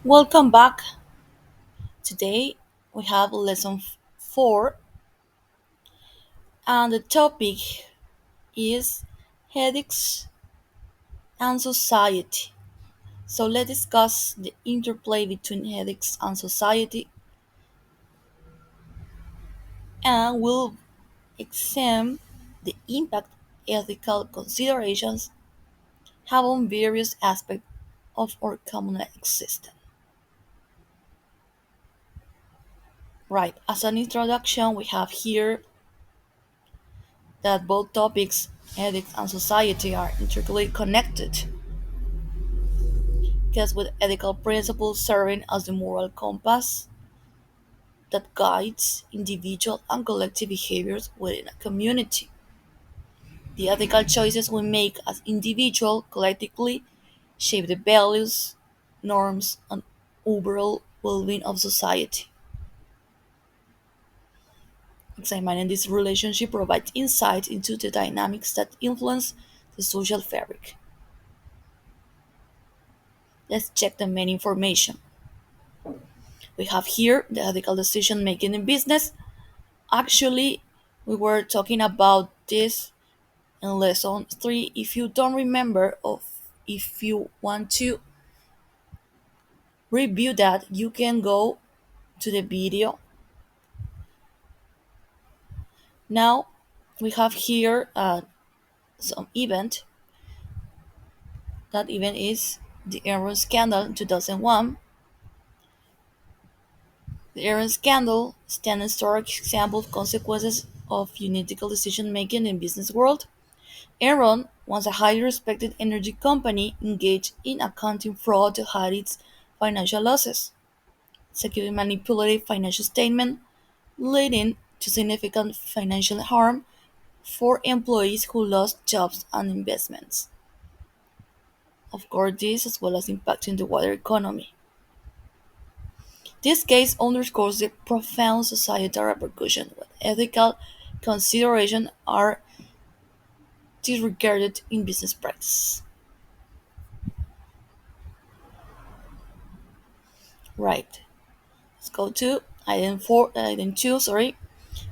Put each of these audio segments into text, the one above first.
Welcome back. Today we have lesson 4 and the topic is ethics and society. So let's discuss the interplay between ethics and society and we'll examine the impact ethical considerations have on various aspects of our common existence. Right, as an introduction, we have here that both topics, ethics and society, are intricately connected because with ethical principles serving as the moral compass that guides individual and collective behaviors within a community. The ethical choices we make as individuals collectively shape the values, norms, and overall well-being of society. Examining this relationship provides insight into the dynamics that influence the social fabric. Let's check the main information. We have here the ethical decision making in business. Actually, we were talking about this in lesson 3. If you don't remember, or if you want to review that, you can go to the video. Now, we have here some event. That event is the Enron scandal in 2001. The Enron scandal stands a historic example of consequences of unethical decision making in business world. Enron, once a highly respected energy company, engaged in accounting fraud to hide its financial losses, executing manipulative financial statements, leading to significant financial harm for employees who lost jobs and investments. Of course, this as well as impacting the wider economy. This case underscores the profound societal repercussions when ethical considerations are disregarded in business practice. Right. Let's go to item 2, sorry,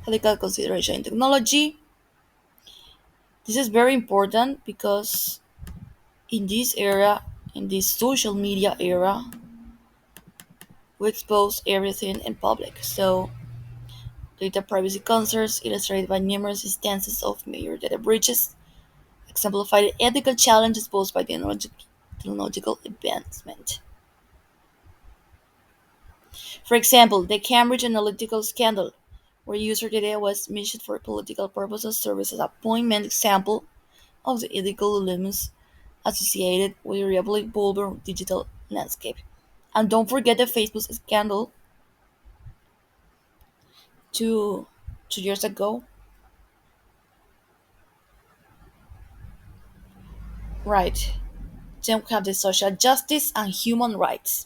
ethical consideration in technology. This is very important because in this era, in this social media era, we expose everything in public. So data privacy concerns illustrated by numerous instances of major data breaches exemplify the ethical challenges posed by technological advancement. For example, the Cambridge Analytica scandal, where user data was misused for political purposes, serves as a poignant example of the ethical dilemmas associated with a rapidly evolving digital landscape. And don't forget the Facebook scandal 2 2 years ago. Right. Then we have the social justice and human rights.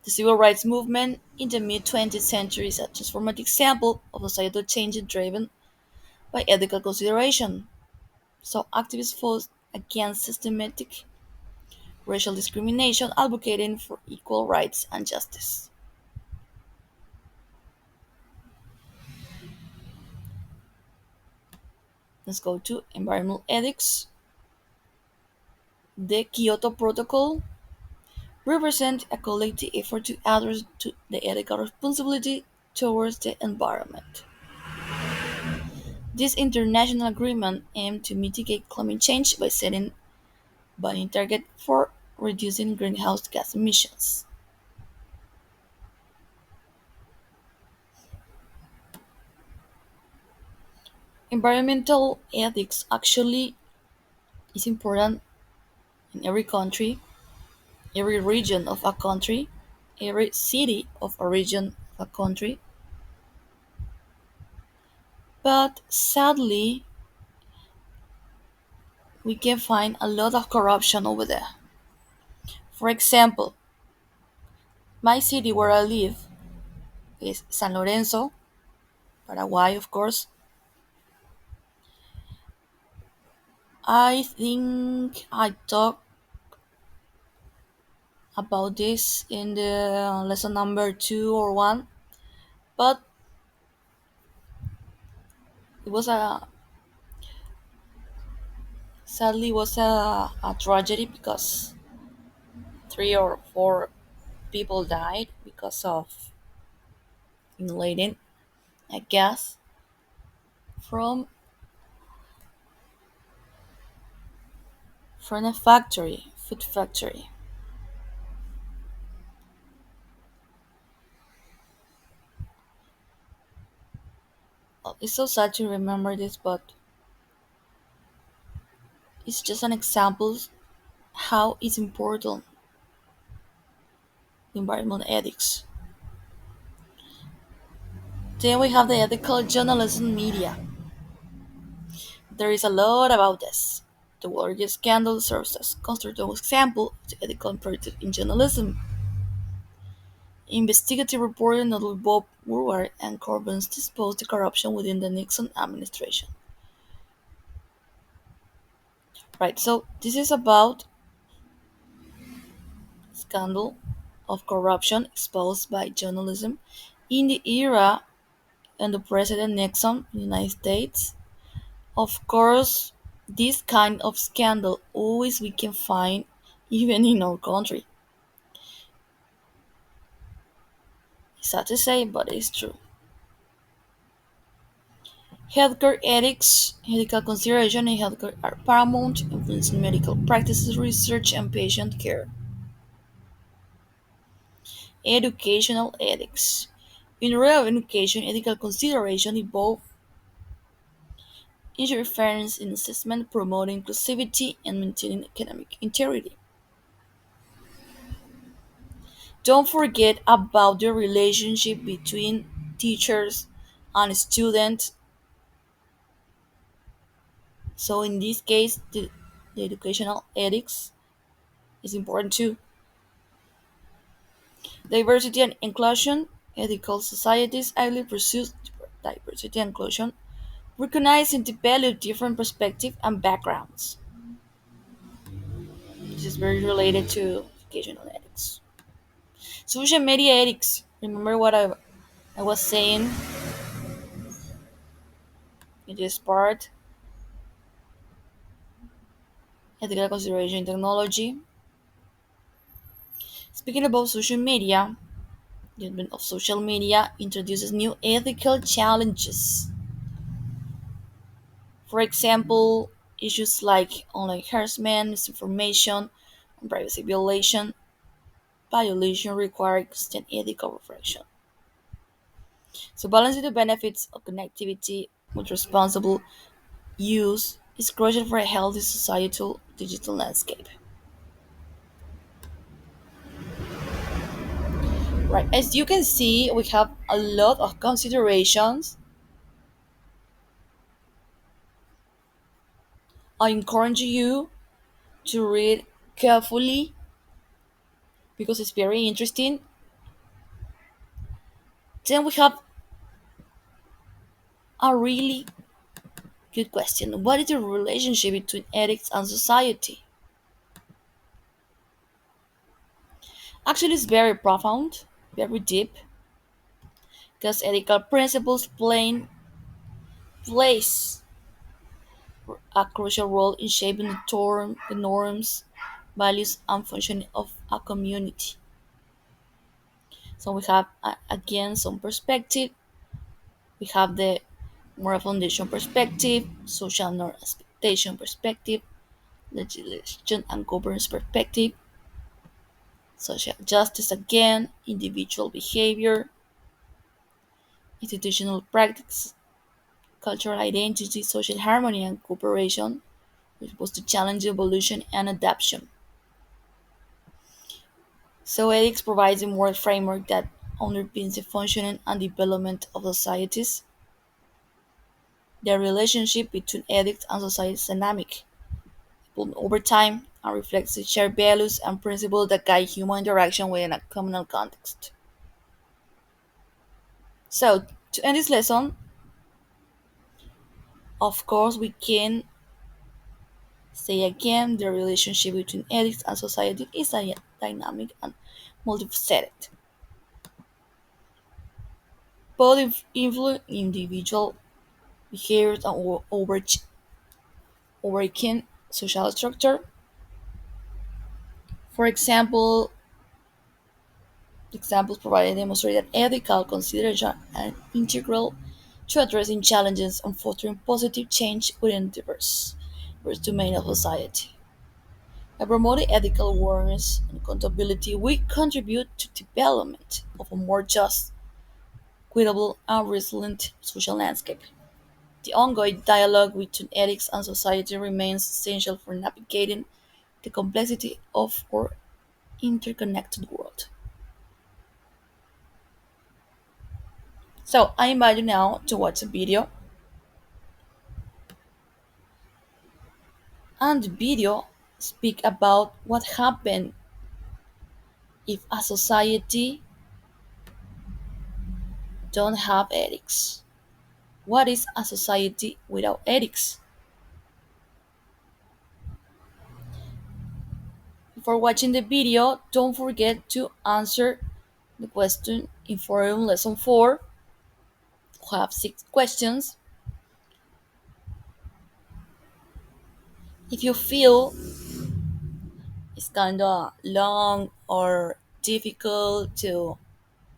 The civil rights movement in the mid 20th century is a transformative example of societal change driven by ethical consideration. So activists fought against systematic racial discrimination, advocating for equal rights and justice. Let's go to environmental ethics. The Kyoto Protocol represents a collective effort to address to the ethical responsibility towards the environment. This international agreement aimed to mitigate climate change by setting binding targets for reducing greenhouse gas emissions. Environmental ethics actually is important in every country, every region of a country, every city of a region of a country. But sadly, we can find a lot of corruption over there. For example, my city where I live is San Lorenzo, Paraguay, of course. I think I talked about this in the lesson number 2 or 1, but it was a sadly was a tragedy because 3 or 4 people died because of inhaling a gas from a factory, food factory. It's so sad to remember this, but it's just an example how it's important environmental ethics. Then we have the ethical journalism media. There is a lot about this. The Watergate scandal serves as a constructive example of the ethical imperative in journalism. Investigative reporting noted Bob Woodward and Corbyn's disposed the corruption within the Nixon administration. Right, so this is about scandal of corruption exposed by journalism in the era under President Nixon in the United States. Of course, this kind of scandal always we can find even in our country. It's sad to say, but it's true. Healthcare ethics, ethical consideration in healthcare are paramount, influencing medical practices, research, and patient care. Educational ethics. In the realm of education, ethical consideration involve interference in assessment, promoting inclusivity, and maintaining academic integrity. Don't forget about the relationship between teachers and students. So in this case, the educational ethics is important too. Diversity and inclusion. Ethical societies actively pursue diversity and inclusion, recognizing the value of different perspectives and backgrounds. This is very related to educational ethics. Social media ethics. Remember what I was saying in this part? Ethical consideration in technology. Speaking about social media, the advent of social media introduces new ethical challenges. For example, issues like online harassment, misinformation, and privacy violation require constant ethical reflection. So balancing the benefits of connectivity with responsible use is crucial for a healthy societal digital landscape. Right, as you can see, we have a lot of considerations. I encourage you to read carefully because it's very interesting. Then we have a really good question. What is the relationship between ethics and society? Actually, it's very profound, very deep, because ethical principles plays a crucial role in shaping the norms, values, and function of a community. So we have again some perspective. We have the moral foundation perspective, social norm expectation perspective, legislation and governance perspective, social justice again, individual behavior, institutional practice, cultural identity, social harmony, and cooperation, which was to challenge evolution and adaptation. So ethics provides a moral framework that underpins the functioning and development of societies. The relationship between ethics and society is dynamic, evolving over time, and reflects the shared values and principles that guide human interaction within a communal context. So, to end this lesson, of course, we can Say again, the relationship between ethics and society is dynamic and multifaceted. Both influence individual behaviors and overarching social structure. For example, examples provided demonstrate that ethical considerations are integral to addressing challenges and fostering positive change within diverse domain of society. By promoting ethical awareness and accountability, we contribute to development of a more just, equitable, and resilient social landscape. The ongoing dialogue between ethics and society remains essential for navigating the complexity of our interconnected world. So I invite you now to watch a video, and the video speak about what happens if a society don't have ethics. What is a society without ethics? Before watching the video, don't forget to answer the question in Forum Lesson 4. We have 6 questions. If you feel it's kind of long or difficult to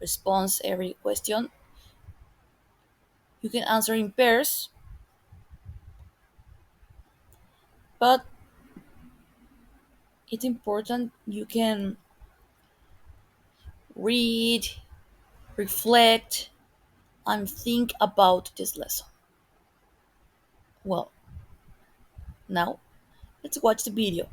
respond every question, you can answer in pairs, but it's important you can read, reflect, and think about this lesson. Well, now let's watch the video.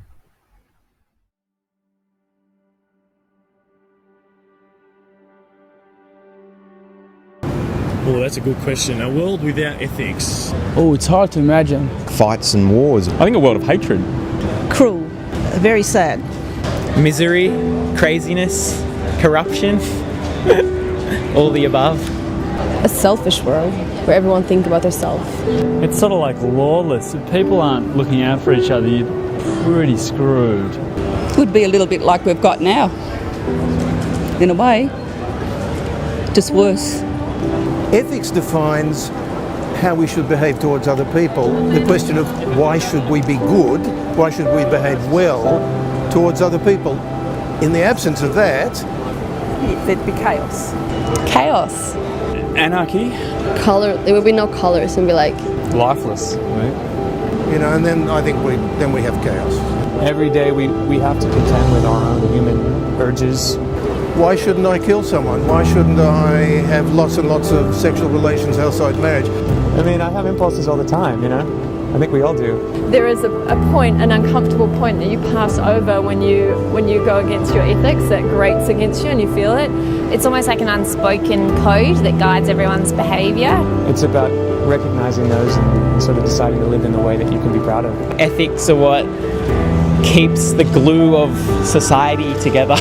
Oh, that's a good question. A world without ethics. Oh, it's hard to imagine. Fights and wars. I think a world of hatred. Cruel, very sad. Misery, craziness, corruption, all the above. A selfish world where everyone think about themselves. It's sort of like lawless. If people aren't looking out for each other, you're pretty screwed. Could be a little bit like we've got now. In a way, just worse. Ethics defines how we should behave towards other people. The question of why should we be good, why should we behave well towards other people. In the absence of that, There'd be chaos. Chaos. Anarchy. Color. There will be no colors and be like, Lifeless. you know, and then I think we have chaos. Every day we have to contend with our own human urges. Why shouldn't I kill someone? Why shouldn't I have lots and lots of sexual relations outside marriage? I mean, I have impulses all the time, you know? I think we all do. There is a point, an uncomfortable point that you pass over when you go against your ethics, that grates against you and you feel it. It's almost like an unspoken code that guides everyone's behaviour. It's about recognizing those and sort of deciding to live in the way that you can be proud of. Ethics are what keeps the glue of society together.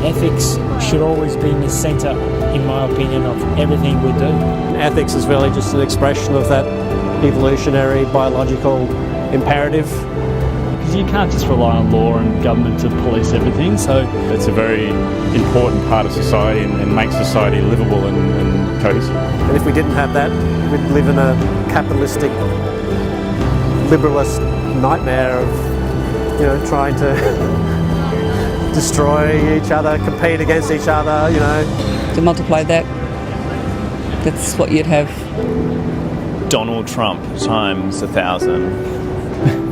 Ethics should always be in the centre, in my opinion, of everything we do. Ethics is really just an expression of that evolutionary, biological imperative. Because you can't just rely on law and government to police everything, so... It's a very important part of society and makes society livable and cohesive. And if we didn't have that, we'd live in a capitalistic, liberalist nightmare of, you know, trying to destroy each other, compete against each other, you know. To multiply that, that's what you'd have. Donald Trump times 1,000.